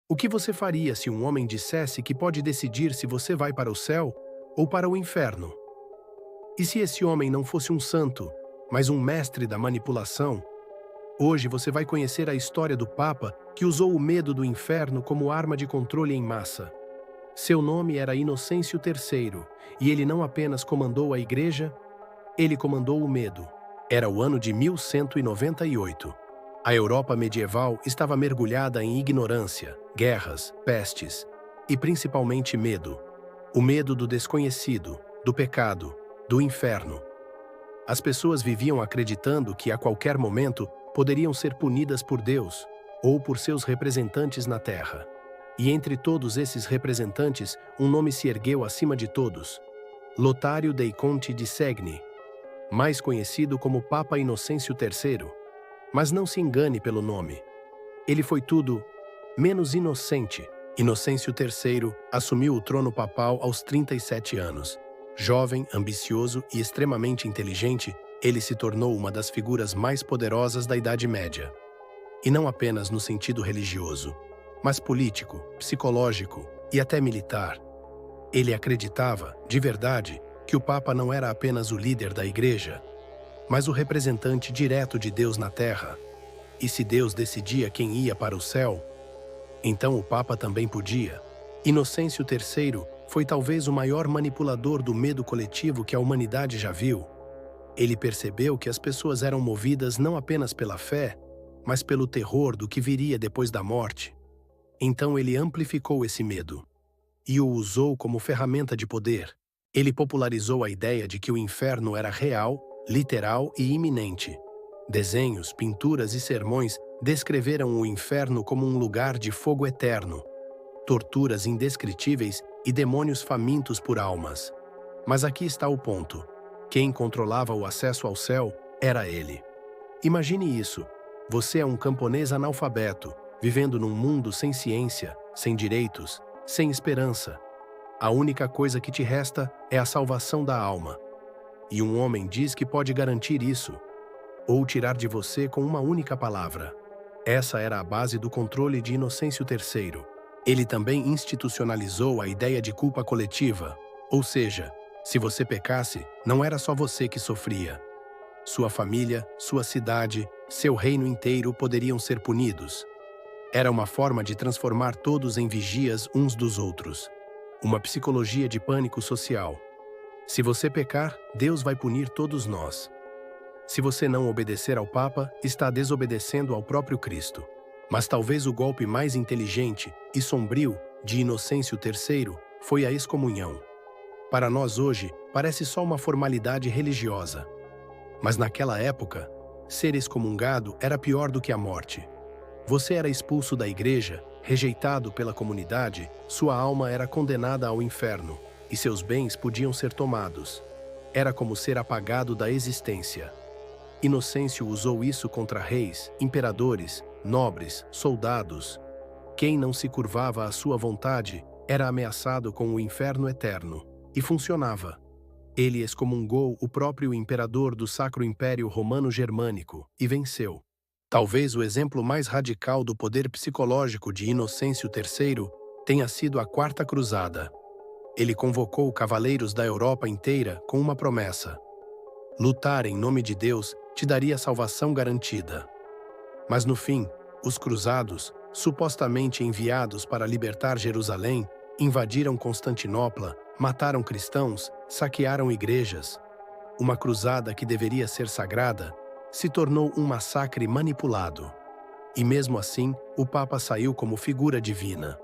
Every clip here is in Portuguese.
O que você faria se um homem dissesse que pode decidir se você vai para o céu ou para o inferno? E se esse homem não fosse um santo, mas um mestre da manipulação? Hoje você vai conhecer a história do Papa que usou o medo do inferno como arma de controle em massa. Seu nome era Inocêncio III, e ele não apenas comandou a Igreja, ele comandou o medo. Era o ano de 1198. A Europa medieval estava mergulhada em ignorância, guerras, pestes e principalmente medo. O medo do desconhecido, do pecado, do inferno. As pessoas viviam acreditando que a qualquer momento poderiam ser punidas por Deus ou por seus representantes na Terra. E entre todos esses representantes, um nome se ergueu acima de todos: Lotário dei Conti de Segni, mais conhecido como Papa Inocêncio III. Mas não se engane pelo nome. Ele foi tudo menos inocente. Inocêncio III assumiu o trono papal aos 37 anos. Jovem, ambicioso e extremamente inteligente, ele se tornou uma das figuras mais poderosas da Idade Média. E não apenas no sentido religioso, mas político, psicológico e até militar. Ele acreditava, de verdade, que o Papa não era apenas o líder da Igreja, mas o representante direto de Deus na Terra. E se Deus decidia quem ia para o céu, então o Papa também podia. Inocêncio III foi talvez o maior manipulador do medo coletivo que a humanidade já viu. Ele percebeu que as pessoas eram movidas não apenas pela fé, mas pelo terror do que viria depois da morte. Então ele amplificou esse medo e o usou como ferramenta de poder. Ele popularizou a ideia de que o inferno era real, literal e iminente. Desenhos, pinturas e sermões descreveram o inferno como um lugar de fogo eterno, torturas indescritíveis e demônios famintos por almas. Mas aqui está o ponto. Quem controlava o acesso ao céu era ele. Imagine isso. Você é um camponês analfabeto, vivendo num mundo sem ciência, sem direitos, sem esperança. A única coisa que te resta é a salvação da alma. E um homem diz que pode garantir isso, ou tirar de você com uma única palavra. Essa era a base do controle de Inocêncio III. Ele também institucionalizou a ideia de culpa coletiva, ou seja, se você pecasse, não era só você que sofria. Sua família, sua cidade, seu reino inteiro poderiam ser punidos. Era uma forma de transformar todos em vigias uns dos outros. Uma psicologia de pânico social. Se você pecar, Deus vai punir todos nós. Se você não obedecer ao Papa, está desobedecendo ao próprio Cristo. Mas talvez o golpe mais inteligente e sombrio de Inocêncio III foi a excomunhão. Para nós hoje, parece só uma formalidade religiosa. Mas naquela época, ser excomungado era pior do que a morte. Você era expulso da igreja, rejeitado pela comunidade, sua alma era condenada ao inferno, e seus bens podiam ser tomados. Era como ser apagado da existência. Inocêncio usou isso contra reis, imperadores, nobres, soldados. Quem não se curvava à sua vontade era ameaçado com o inferno eterno. E funcionava. Ele excomungou o próprio imperador do Sacro Império Romano Germânico e venceu. Talvez o exemplo mais radical do poder psicológico de Inocêncio III tenha sido a Quarta Cruzada. Ele convocou cavaleiros da Europa inteira com uma promessa: lutar em nome de Deus te daria salvação garantida. Mas no fim, os cruzados, supostamente enviados para libertar Jerusalém, invadiram Constantinopla, mataram cristãos, saquearam igrejas. Uma cruzada que deveria ser sagrada se tornou um massacre manipulado. E mesmo assim, o Papa saiu como figura divina.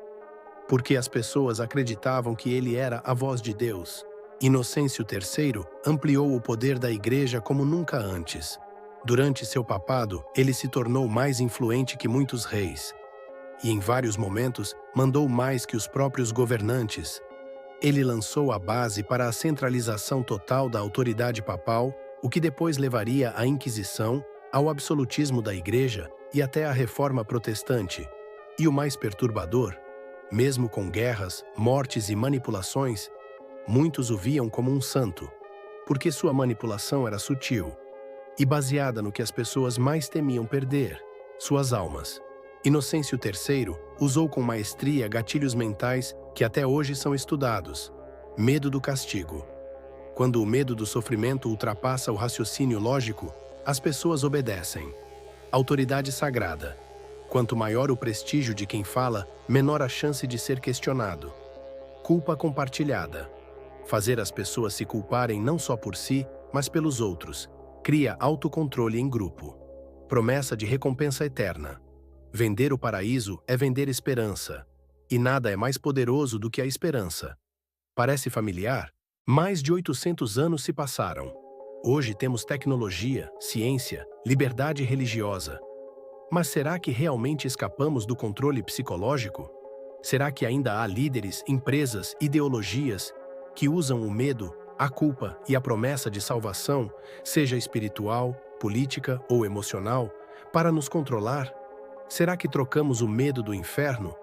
Porque as pessoas acreditavam que ele era a voz de Deus. Inocêncio III ampliou o poder da Igreja como nunca antes. Durante seu papado, ele se tornou mais influente que muitos reis. E em vários momentos, mandou mais que os próprios governantes. Ele lançou a base para a centralização total da autoridade papal, o que depois levaria à Inquisição, ao absolutismo da Igreja e até à Reforma Protestante. E o mais perturbador, mesmo com guerras, mortes e manipulações, muitos o viam como um santo, porque sua manipulação era sutil e baseada no que as pessoas mais temiam perder, suas almas. Inocêncio III usou com maestria gatilhos mentais que até hoje são estudados. Medo do castigo. Quando o medo do sofrimento ultrapassa o raciocínio lógico, as pessoas obedecem. Autoridade sagrada. Quanto maior o prestígio de quem fala, menor a chance de ser questionado. Culpa compartilhada. Fazer as pessoas se culparem não só por si, mas pelos outros. Cria autocontrole em grupo. Promessa de recompensa eterna. Vender o paraíso é vender esperança. E nada é mais poderoso do que a esperança. Parece familiar? Mais de 800 anos se passaram. Hoje temos tecnologia, ciência, liberdade religiosa. Mas será que realmente escapamos do controle psicológico? Será que ainda há líderes, empresas, ideologias que usam o medo, a culpa e a promessa de salvação, seja espiritual, política ou emocional, para nos controlar? Será que trocamos o medo do inferno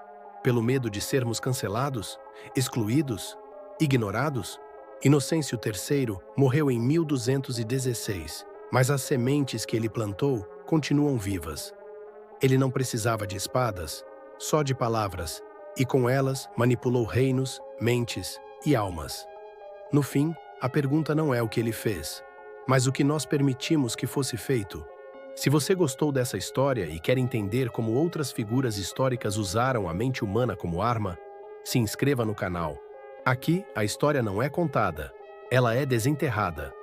pelo medo de sermos cancelados, excluídos, ignorados? Inocêncio III morreu em 1216, mas as sementes que ele plantou continuam vivas. Ele não precisava de espadas, só de palavras, e com elas manipulou reinos, mentes e almas. No fim, a pergunta não é o que ele fez, mas o que nós permitimos que fosse feito. Se você gostou dessa história e quer entender como outras figuras históricas usaram a mente humana como arma, se inscreva no canal. Aqui, a história não é contada, ela é desenterrada.